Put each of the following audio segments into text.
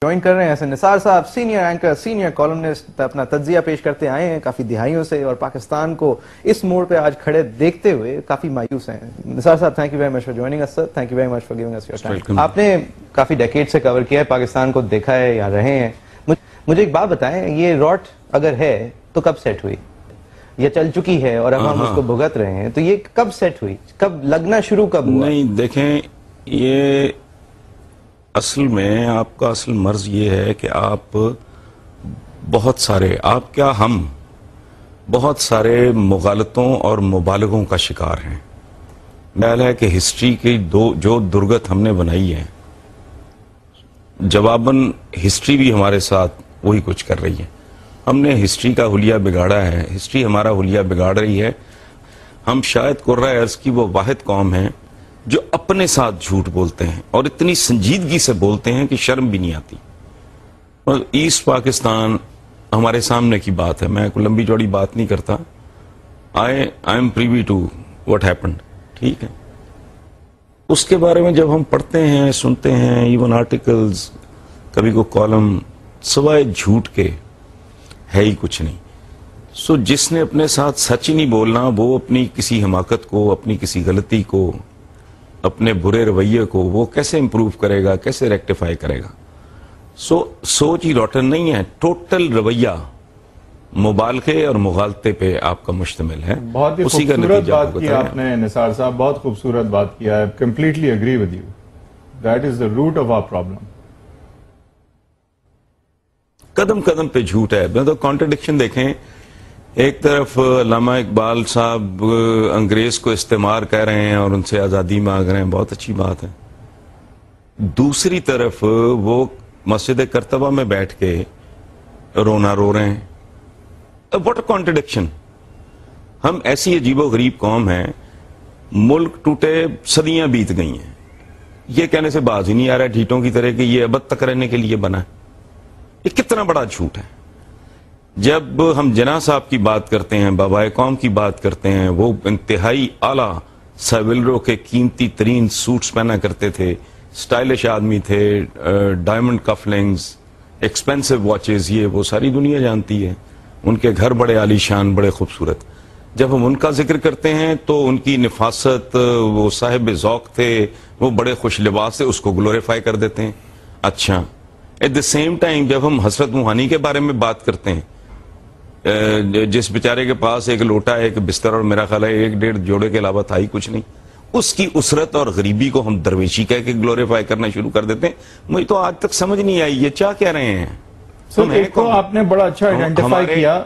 Join کر رہے ہیں ایسے نثار صاحب، سینئر اینکر، سینئر کالمنسٹ، اپنا تجزیہ پیش کرتے آئے ہیں کافی دہائیوں سے، اور پاکستان کو اس موڑ پہ آج کھڑے دیکھتے ہوئے کافی مایوس ہیں. نثار صاحب، thank you very much for joining us sir. Thank you very much for giving us your time. آپ نے کافی ڈیکیڈ سے کور کیا ہے پاکستان کو، دیکھا ہے یا رہے ہیں. مجھے ایک بات بتائیں، یہ راٹ اگر ہے تو کب سیٹ ہوئی؟ یہ چل چکی ہے اور اب ہم اس کو بھگت رہے ہیں، تو یہ کب سیٹ ہوئی؟ کب لگنا شروع کب ہوا؟ نہیں دیکھیں، یہ اصل میں آپ کا اصل مرض یہ ہے کہ آپ بہت سارے مغالطوں اور مبالغوں کا شکار ہیں. خیال ہے کہ ہسٹری کی جو درگت ہم نے بنائی ہے، جواباً ہسٹری بھی ہمارے ساتھ وہی کچھ کر رہی ہے. ہم نے ہسٹری کا حلیہ بگاڑا ہے، ہسٹری ہمارا حلیہ بگاڑ رہی ہے. ہم شاید قرۂ ارض کی وہ واحد قوم ہیں جو اپنے ساتھ جھوٹ بولتے ہیں اور اتنی سنجیدگی سے بولتے ہیں کہ شرم بھی نہیں آتی. اور ایسٹ پاکستان ہمارے سامنے کی بات ہے، میں کوئی لمبی چوڑی بات نہیں کرتا. I am privy to what happened, ٹھیک ہے. اس کے بارے میں جب ہم پڑھتے ہیں، سنتے ہیں، ایون آرٹیکلز، کبھی کوئی کالم، سوائے جھوٹ کے ہے ہی کچھ نہیں. سو جس نے اپنے ساتھ سچ ہی نہیں بولنا، وہ اپنی کسی حماقت کو، اپنی کسی غلطی کو، اپنے برے رویے کو وہ کیسے امپروو کرے گا، کیسے ریکٹیفائی کرے گا؟ سوچ ہی روٹن نہیں ہے. ٹوٹل رویہ مبالغے اور مغالطے پہ آپ کا مشتمل ہے. بہت ہی خوبصورت بات کی آپ نے نثار صاحب، بہت خوبصورت بات کیا ہے. Completely agree with you. That is the root of our problem. قدم قدم پہ جھوٹ ہے. تو کانٹرڈکشن دیکھیں، ایک طرف علامہ اقبال صاحب انگریز کو استعمار کہہ رہے ہیں اور ان سے آزادی مانگ رہے ہیں، بہت اچھی بات ہے. دوسری طرف وہ مسجد کرتبہ میں بیٹھ کے رونا رو رہے ہیں. What a contradiction. ہم ایسی عجیب و غریب قوم ہیں، ملک ٹوٹے صدیاں بیت گئی ہیں، یہ کہنے سے باز ہی نہیں آ رہا ہے ڈھیٹوں کی طرح کہ یہ ابد تک رہنے کے لیے بنا ہے. یہ کتنا بڑا جھوٹ ہے. جب ہم جناح صاحب کی بات کرتے ہیں، بابائے قوم کی بات کرتے ہیں، وہ انتہائی اعلیٰ سیولرو کے قیمتی ترین سوٹس پہنا کرتے تھے، سٹائلش آدمی تھے، ڈائمنڈ کفلنگز، ایکسپینسو واچز، یہ وہ ساری دنیا جانتی ہے. ان کے گھر بڑے عالی شان، بڑے خوبصورت. جب ہم ان کا ذکر کرتے ہیں تو ان کی نفاست، وہ صاحب ذوق تھے، وہ بڑے خوش لباس سے اس کو گلوریفائی کر دیتے ہیں. اچھا، ایٹ دا سیم ٹائم جب ہم حضرت موہانی کے بارے میں بات کرتے ہیں، جس بیچارے کے پاس ایک لوٹا، ایک بستر اور میرا خیال ہے 1-1.5 جوڑے کے علاوہ تھا ہی کچھ نہیں، اس کی اسرت اور غریبی کو ہم درویشی کہہ کے گلوریفائی کرنا شروع کر دیتے ہیں. مجھے تو آج تک سمجھ نہیں آئی یہ کیا کہہ رہے ہیں. ایک کو آپ نے بڑا اچھا آئیڈینٹیفائی کیا،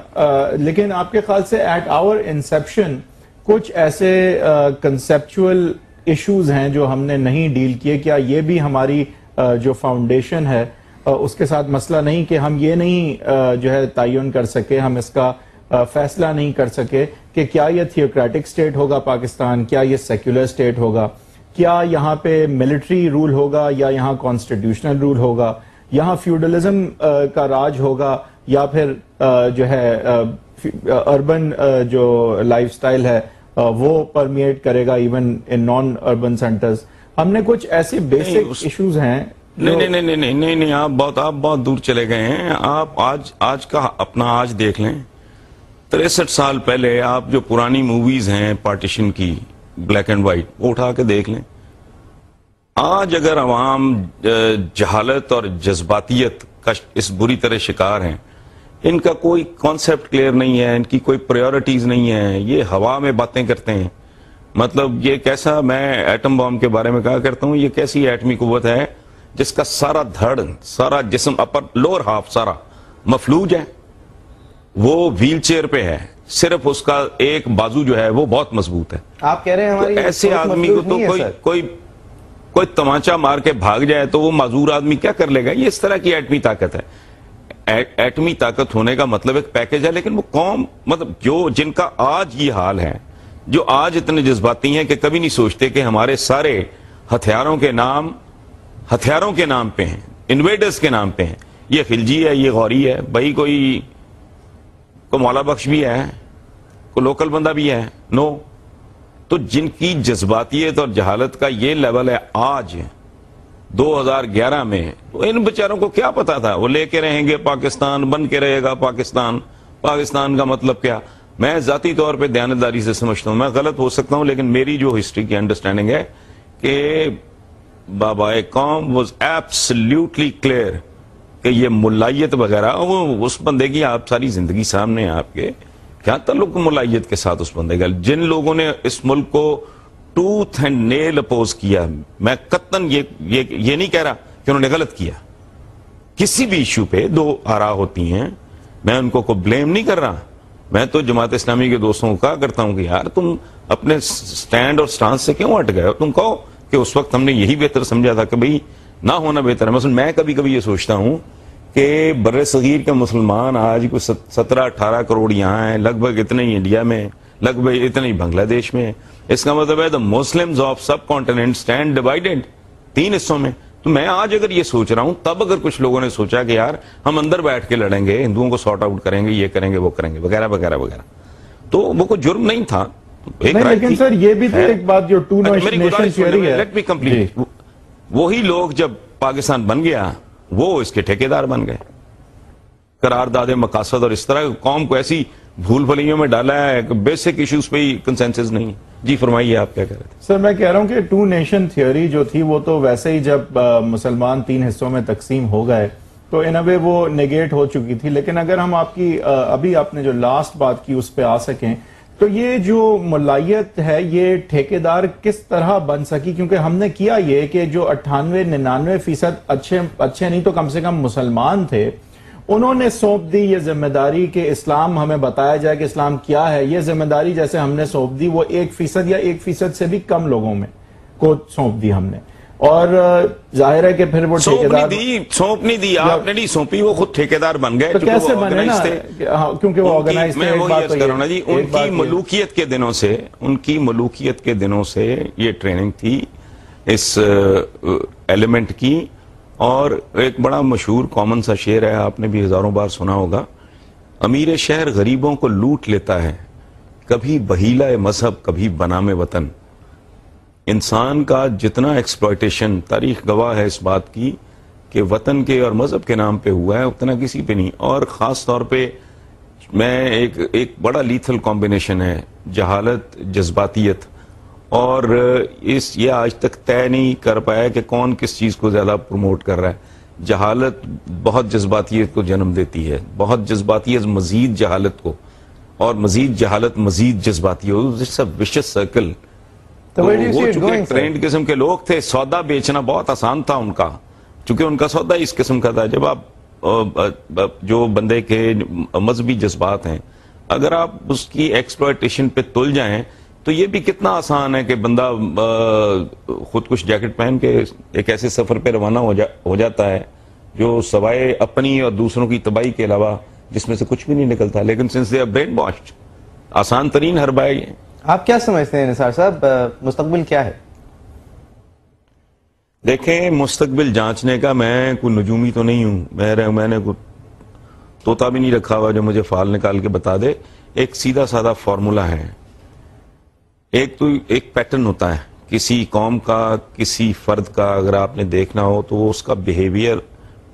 لیکن آپ کے خیال سے ایٹ آور انسیپشن کچھ ایسے کنسیپچول ایشوز ہیں جو ہم نے نہیں ڈیل کیے؟ کیا یہ بھی ہماری جو فاؤنڈیشن ہے اس کے ساتھ مسئلہ نہیں کہ ہم یہ نہیں جو ہے تعین کر سکے، ہم اس کا فیصلہ نہیں کر سکے کہ کیا یہ تھیوکریٹک سٹیٹ ہوگا پاکستان، کیا یہ سیکولر سٹیٹ ہوگا، کیا یہاں پہ ملٹری رول ہوگا یا یہاں کانسٹیٹیوشنل رول ہوگا، یہاں فیوڈلزم کا راج ہوگا یا پھر جو ہے اربن جو لائف سٹائل ہے وہ پرمیٹ کرے گا even in non urban centres. ہم نے کچھ ایسے بیسک ایشوز ہیں. نہیں، آپ بہت دور چلے گئے ہیں. آپ آج کا اپنا آج دیکھ لیں. 63 سال پہلے آپ جو پرانی موویز ہیں پارٹیشن کی، بلیک اینڈ وائٹ، وہ اٹھا کے دیکھ لیں. آج اگر عوام جہالت اور جذباتیت کا اس بری طرح شکار ہیں، ان کا کوئی کانسیپٹ کلیئر نہیں ہے، ان کی کوئی پریورٹیز نہیں ہے، یہ ہوا میں باتیں کرتے ہیں. مطلب یہ کیسا، میں ایٹم بام کے بارے میں کہا کرتا ہوں، یہ کیسی ایٹمی قوت ہے جس کا سارا دھڑ، سارا جسم، اپر لوور ہاف سارا مفلوج ہے، وہ ویل چیئر پہ ہے، صرف اس کا ایک بازو جو ہے وہ بہت مضبوط ہے. آپ کہہ رہے ہیں ہماری ایسے آدمی کو تو کوئی تماچا مار کے بھاگ جائے تو وہ معذور آدمی کیا کر لے گا؟ یہ اس طرح کی ایٹمی طاقت ہے. ایٹمی طاقت ہونے کا مطلب ایک پیکج ہے، لیکن وہ قوم، مطلب جن کا آج یہ حال ہے، جو آج اتنے جذباتی ہیں کہ کبھی نہیں سوچتے کہ ہمارے سارے ہتھیاروں کے نام پہ ہیں، انویڈرز کے نام پہ ہیں. یہ خلجی ہے، یہ غوری ہے، بھائی کوئی مولا بخش بھی ہے، کوئی لوکل بندہ بھی ہے؟ نو. تو جن کی جذباتیت اور جہالت کا یہ لیول ہے آج، 2011 میں. تو ان بیچاروں کو کیا پتا تھا؟ وہ لے کے رہیں گے پاکستان، بن کے رہے گا پاکستان. پاکستان کا مطلب کیا؟ میں ذاتی طور پہ دیانتداری سے سمجھتا ہوں، میں غلط ہو سکتا ہوں، لیکن میری جو ہسٹری کی انڈرسٹینڈنگ ہے کہ بابا قوم واز ایبسلیوٹلی کلیئر کہ یہ ملائیت وغیرہ، وہ اس بندے کی آپ ساری زندگی سامنے ہے آپ کے، کیا تعلق ملائیت کے ساتھ اس بندے کا؟ جن لوگوں نے اس ملک کو ٹوتھ اینڈ نیل اپوز کیا، میں قطعاً یہ نہیں کہہ رہا کہ انہوں نے غلط کیا. کسی بھی ایشو پہ دو آراء ہوتی ہیں، میں ان کو بلیم نہیں کر رہا. میں تو جماعت اسلامی کے دوستوں کو کہا کرتا ہوں کہ یار تم اپنے سٹینڈ اور سٹانس سے کیوں ہٹ گئے ہو؟ تم کہو کہ اس وقت ہم نے یہی بہتر سمجھا تھا کہ بھئی نہ ہونا بہتر ہے. مثلا میں کبھی کبھی یہ سوچتا ہوں کہ بر صغیر کے مسلمان آج کوئی 17-18 کروڑ یہاں ہیں، لگ بھگ اتنے ہی انڈیا میں، لگ بھگ اتنے ہی بنگلہ دیش میں. اس کا مطلب ہے the Muslims of subcontinent stand divided 3 حصوں میں. تو میں آج اگر یہ سوچ رہا ہوں، تب اگر کچھ لوگوں نے سوچا کہ یار ہم اندر بیٹھ کے لڑیں گے، ہندوؤں کو سارٹ آؤٹ کریں گے، یہ کریں گے، وہ کریں گے، وغیرہ وغیرہ وغیرہ، تو وہ کوئی جرم نہیں تھا. لیکن سر یہ بھی تو ایک بات جو ٹو نیشن تھیوری ہے، لیٹ می کمپلیٹ. وہی لوگ جب پاکستان بن گیا وہ اس کے ٹھیکیدار بن گئے. قرارداد مقاصد اور اس طرح قوم کو ایسی بھول بھلیوں میں ڈالا ہے کہ بیسک ایشوز پہ ہی کنسنسس نہیں. جی فرمائیے، آپ کیا کہہ رہے تھے؟ سر میں کہہ رہا ہوں کہ ٹو نیشن تھیوری جو تھی وہ تو ویسے ہی جب مسلمان 3 حصوں میں تقسیم ہو گئے تو ان وے وہ نیگیٹ ہو چکی تھی. لیکن اگر ہم آپ کی ابھی آپ نے جو لاسٹ بات کی اس پہ آ سکیں تو یہ جو ملائیت ہے یہ ٹھیکیدار کس طرح بن سکی؟ کیونکہ ہم نے کیا یہ کہ جو 98-99% اچھے نہیں تو کم سے کم مسلمان تھے، انہوں نے سونپ دی یہ ذمہ داری کہ اسلام ہمیں بتایا جائے کہ اسلام کیا ہے. یہ ذمہ داری جیسے ہم نے سونپ دی وہ 1% یا 1% سے بھی کم لوگوں میں کو سونپ دی ہم نے، اور ظاہر ہے کہ پھر وہ ٹھیکیدار سونپ نہیں دی، آپ نے نہیں سونپی، وہ خود ٹھیکیدار بن گئے. تو کیسے بنے نا؟ کیونکہ وہ آرگنائز تھے. میں وہی عرض کر رہا ہوں جی، ان کی ملوکیت کے دنوں سے یہ ٹریننگ تھی اس ایلیمنٹ کی. اور ایک بڑا مشہور کامن سا شعر ہے، آپ نے بھی ہزاروں بار سنا ہوگا، امیر شہر غریبوں کو لوٹ لیتا ہے، کبھی بہیلا مذہب کبھی بنام وطن. انسان کا جتنا ایکسپلائٹیشن، تاریخ گواہ ہے اس بات کی کہ وطن کے اور مذہب کے نام پہ ہوا ہے، اتنا کسی پہ نہیں. اور خاص طور پہ میں ایک بڑا لیتھل کمبینیشن ہے جہالت، جذباتیت. اور یہ آج تک طے نہیں کر پایا کہ کون کس چیز کو زیادہ پروموٹ کر رہا ہے. جہالت بہت جذباتیت کو جنم دیتی ہے، بہت جذباتیت مزید جہالت کو، اور مزید جہالت مزید جذباتیت. It's a ویشس circle. وہ چونکہ ٹرینڈ قسم کے لوگ تھے، سودا بیچنا بہت آسان تھا ان کا، چونکہ ان کا سودا اس قسم کا تھا. جب آپ جو بندے کے مذہبی جذبات ہیں اگر آپ اس کی ایکسپلائٹیشن پہ تل جائیں تو یہ بھی کتنا آسان ہے کہ بندہ خود کچھ جیکٹ پہن کے ایک ایسے سفر پہ روانہ ہو جاتا ہے جو سوائے اپنی اور دوسروں کی تباہی کے علاوہ جس میں سے کچھ بھی نہیں نکلتا. لیکن since they our brain washed, آسان ترین حربہ ہے. آپ کیا سمجھتے ہیں نثار صاحب، مستقبل کیا ہے؟ دیکھیں، مستقبل جانچنے کا میں کوئی نجومی تو نہیں ہوں. میں نے کوئی طوطا بھی نہیں رکھا ہوا جو مجھے فال نکال کے بتا دے. ایک سیدھا سادہ فارمولا ہے. ایک پیٹرن ہوتا ہے کسی قوم کا، کسی فرد کا. اگر آپ نے دیکھنا ہو تو اس کا بیہیویئر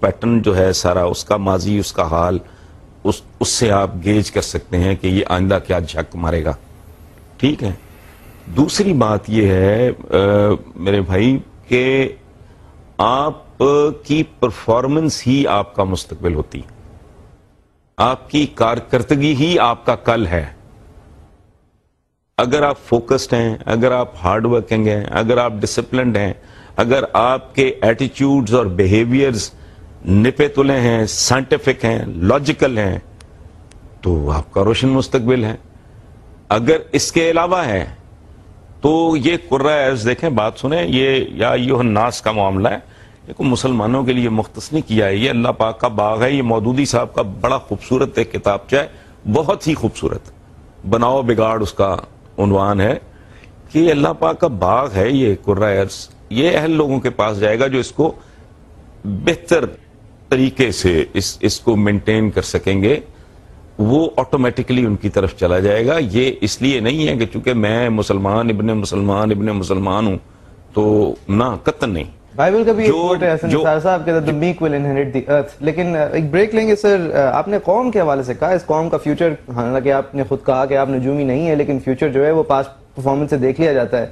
پیٹرن جو ہے سارا، اس کا ماضی، اس کا حال، اس سے آپ گیج کر سکتے ہیں کہ یہ آئندہ کیا جھک مارے گا. ٹھیک ہے. دوسری بات یہ ہے میرے بھائی کہ آپ کی پرفارمنس ہی آپ کا مستقبل ہوتی، آپ کی کارکردگی ہی آپ کا کل ہے. اگر آپ فوکسڈ ہیں، اگر آپ ہارڈ ورکنگ ہیں، اگر آپ ڈسپلنڈ ہیں، اگر آپ کے ایٹیٹیوڈز اور بیہیویئرز نپے تلے ہیں، سائنٹیفک ہیں، لاجیکل ہیں، تو آپ کا روشن مستقبل ہے. اگر اس کے علاوہ ہے تو یہ قرہ عرض دیکھیں، بات سنیں، یہ یا ایھا الناس کا معاملہ ہے، یہ کوئی مسلمانوں کے لیے مختص نہیں کیا ہے. یہ اللہ پاک کا باغ ہے. یہ مودودی صاحب کا بڑا خوبصورت ایک کتابچہ ہے، بہت ہی خوبصورت، بناؤ بگاڑ اس کا عنوان ہے کہ اللہ پاک کا باغ ہے یہ قرہ ارض. یہ اہل لوگوں کے پاس جائے گا جو اس کو بہتر طریقے سے اس کو مینٹین کر سکیں گے، وہ آٹومیٹکلی ان کی طرف چلا جائے گا. یہ اس لیے نہیں ہے کہ چونکہ میں مسلمان ابن مسلمان ہوں تو نہ، قطعاً نہیں. بائبل کا بھی ایک کوٹ ہے حسن نثار صاحب کہ the meek will inherit the earth. لیکن ایک بریک لیں گے سر. آپ نے قوم کے حوالے سے کہا اس قوم کا فیوچر, حالانکہ آپ نے خود کہا کہ آپ نجومی نہیں ہے, لیکن فیوچر جو ہے وہ پاسٹ پرفارمنس سے دیکھ لیا جاتا ہے.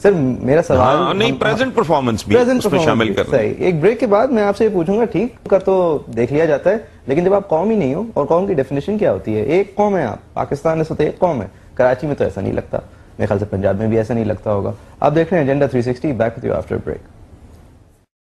سر میرا سوال نہیں, پریزنٹ پرفارمنس بھی اس میں شامل کر رہے ہیں. ایک بریک کے بعد میں آپ سے یہ پوچھوں گا, ٹھیک کر تو دیکھ لیا جاتا ہے, لیکن جب آپ قوم ہی نہیں ہو, اور قوم کی ڈیفینیشن کیا ہوتی ہے؟ ایک قوم ہے آپ, پاکستان اس وقت ایک قوم ہے. کراچی میں تو ایسا نہیں لگتا, میرے خیال سے پنجاب میں بھی ایسا نہیں لگتا ہوگا. آپ دیکھ رہے ہیں agenda 360. Back with you after break.